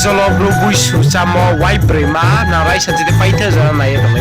Jolo Blue Bush Samo White Prima, now I said the fighters are my enemy.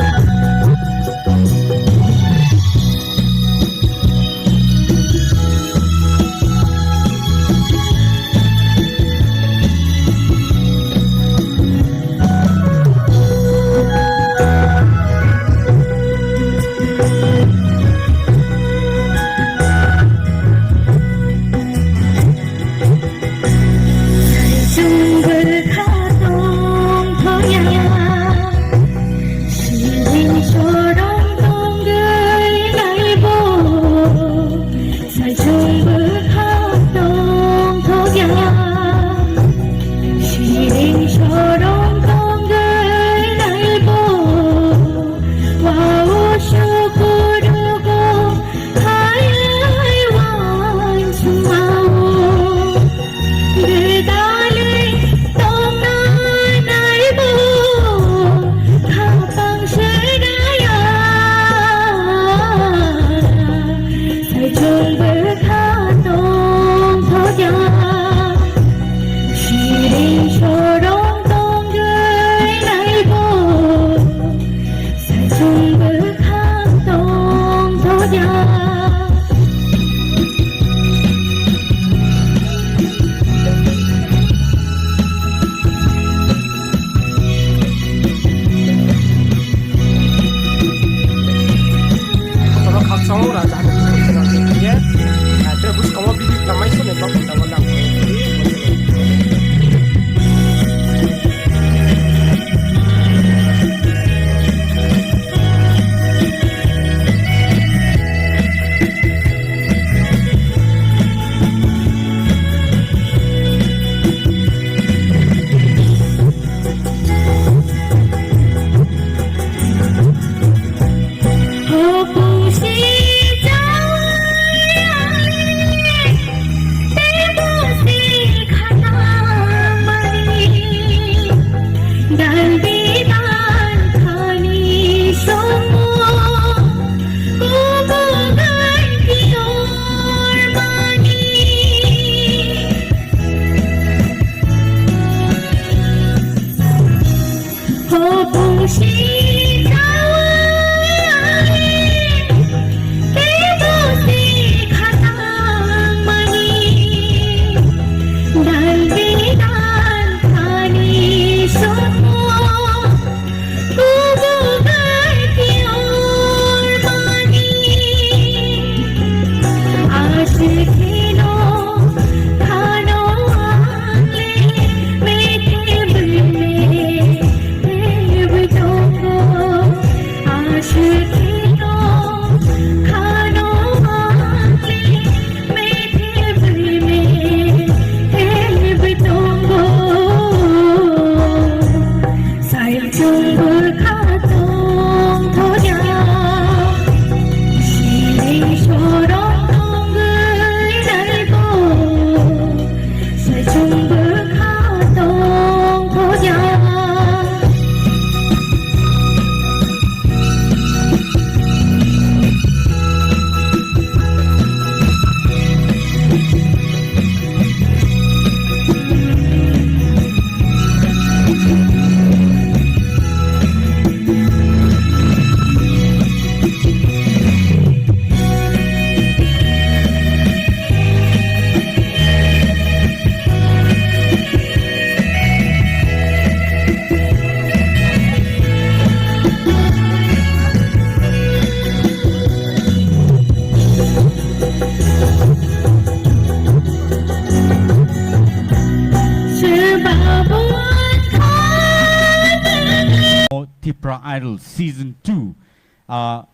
Tipra Idol Season 2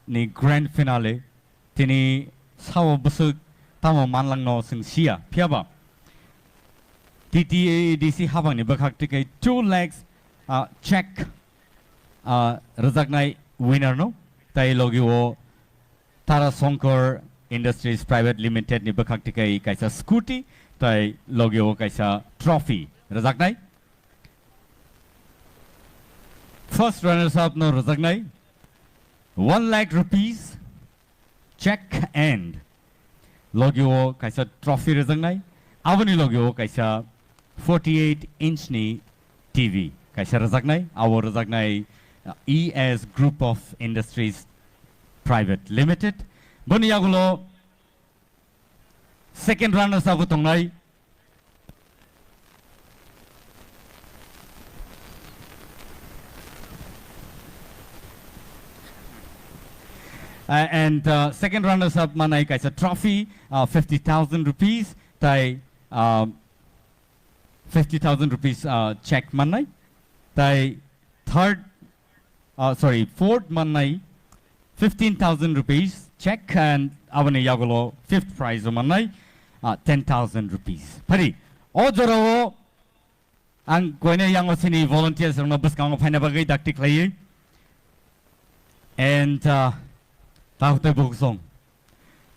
ni Grand Finale tini sawa busuk tamo manlang no sing sia piaba TTADC habang ni bakak tikai 2 legs check rezagnai winner no tai logi wo Tara Sonkor Industries Private Limited ni bakak tikai kaisa scooty tai logi wo kaisa trophy rezagnai first runners up no rezagnai 1 lakh rupees check and logi wo kaisa trophy rezagnai avani logi wo kaisa 48 inch ni TV kaisa rajaknai abo rajaknai ES Group of Industries Private Limited boni yagulo second runners up tongnai and second runners up manai kaisa trophy 50,000 rupees tai 50,000 rupees check manai tai fourth manai 15,000 rupees check and avani yagulo fifth prize manai 10,000 rupees pari ojoro ang koine yang osini volunteers rong buskang phaina bagai dakti khlai and Taute Buksong.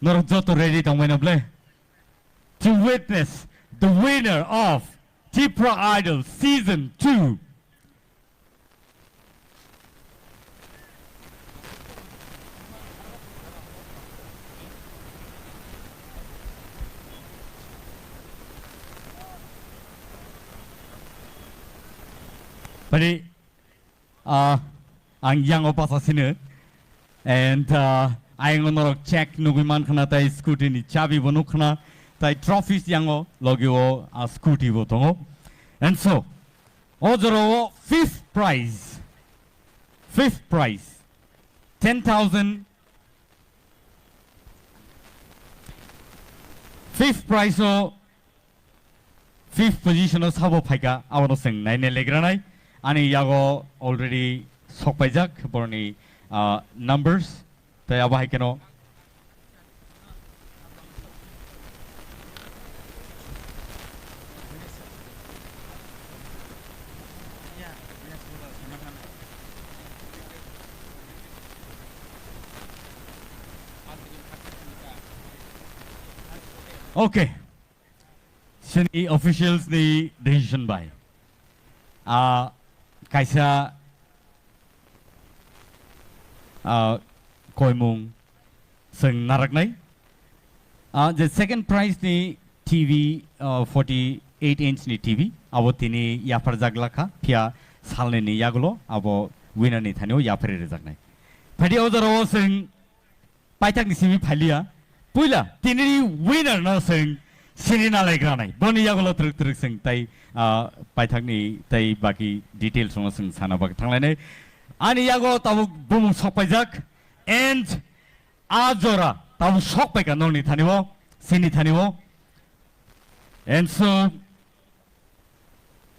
Norjoto ready to win a play. To witness the winner of Tipra Idol Season 2. But ang yang opasa sinu. And I'm gonna check Nuguman Kanata scooty ni Chabi Bonukna, tai trophies yango, logio a scooty botongo. And so, Ojoro fifth prize, 10,000. Fifth prize o fifth position of Sabo Paika, I want to sing Nine Legranai, Ani Yago already Sokpajak, Borni. Numbers tayo ba kano okay sini officials ni decision by kaisa Koimung Sing Naraknai. The second prize ni TV 48-inch ni TV. Abo tini yapar jaglaka pia salne ni yagulo abo winner ni thanyo yapar rejagnai. Phadi ojaro sing paitak ni simi phalia. Puila tini winner no sing sinina legranai. Boni yagulo truk sing tai paitak ni tai baki details no sing sana bak thanglai Ani yago tabu bumung sokpajak and Azora tabu sokpaika noni thaniwo sini thaniwo and so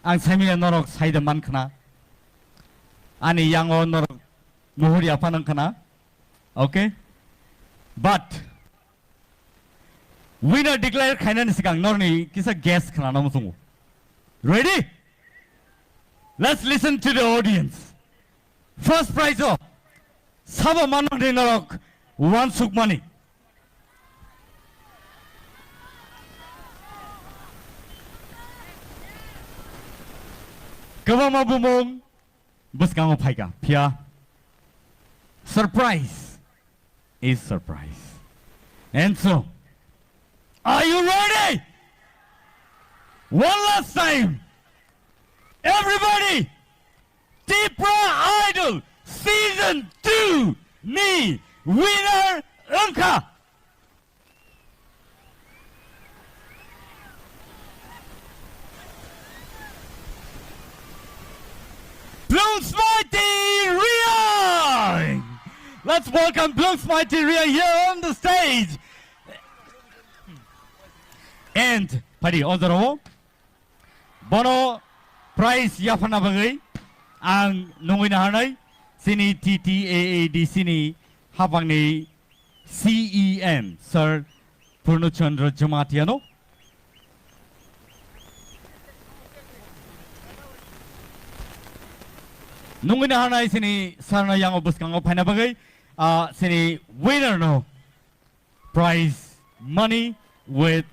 ang samiya norok saida man khana ani yango norok muhuri apanang khana okay but winner declare khainan sikang norni kisa guess khana namusungu ready let's listen to the audience. First prize of Saba Manok Dinarok, one suk money. Kawama Bumong, Buskango Paika, Pia. Surprise is surprise. And so, are you ready? One last time. Everybody! Tipra Idol Season 2 ni winner Unka. Plungsmaiti Riang. Let's welcome Plungsmaiti Riang here on the stage. And Padi Ozaro Bono prize Yapana Bagai. Ang nungwina hanay sini TTAAD sini habang ni CEM Sir Purnachandra Jamatiano nungwina hanay sini sarna yang obus kang opana bagay sini winner no prize money with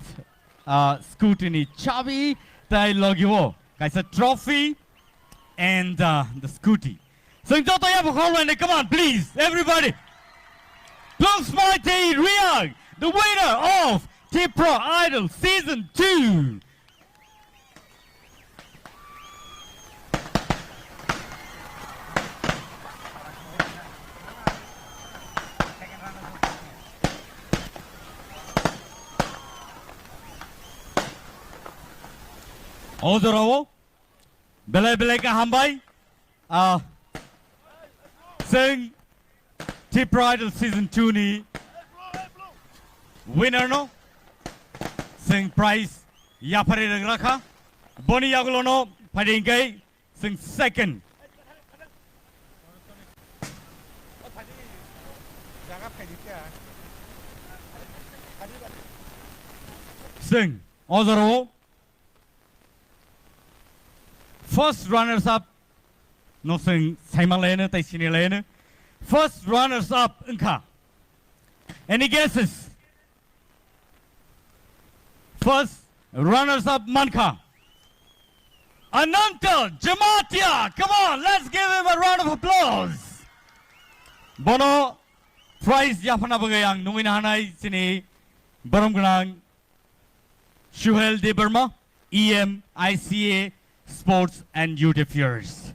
scrutiny chabi tay logiwo kaisa trophy and the scooty. So come on, please, everybody. Plungsmaiti Riang, the winner of Tipra Idol Season 2. Ozorowo Bele ka hambai Sing Tipra season 2 ni winner no Sing prize Yapari Raka Boni Yagulono Padingay Sing second Sing Ozorowo First runners up no sing Simalena Taisinilena First runners up Inka Any guesses? First runners up Manka Ananta Jamatia come on let's give him a round of applause Bono prize Yapana Bagayang Numinahanai Sini Barumgrang Shuhel de Burma EM ICA Sports and Youth Affairs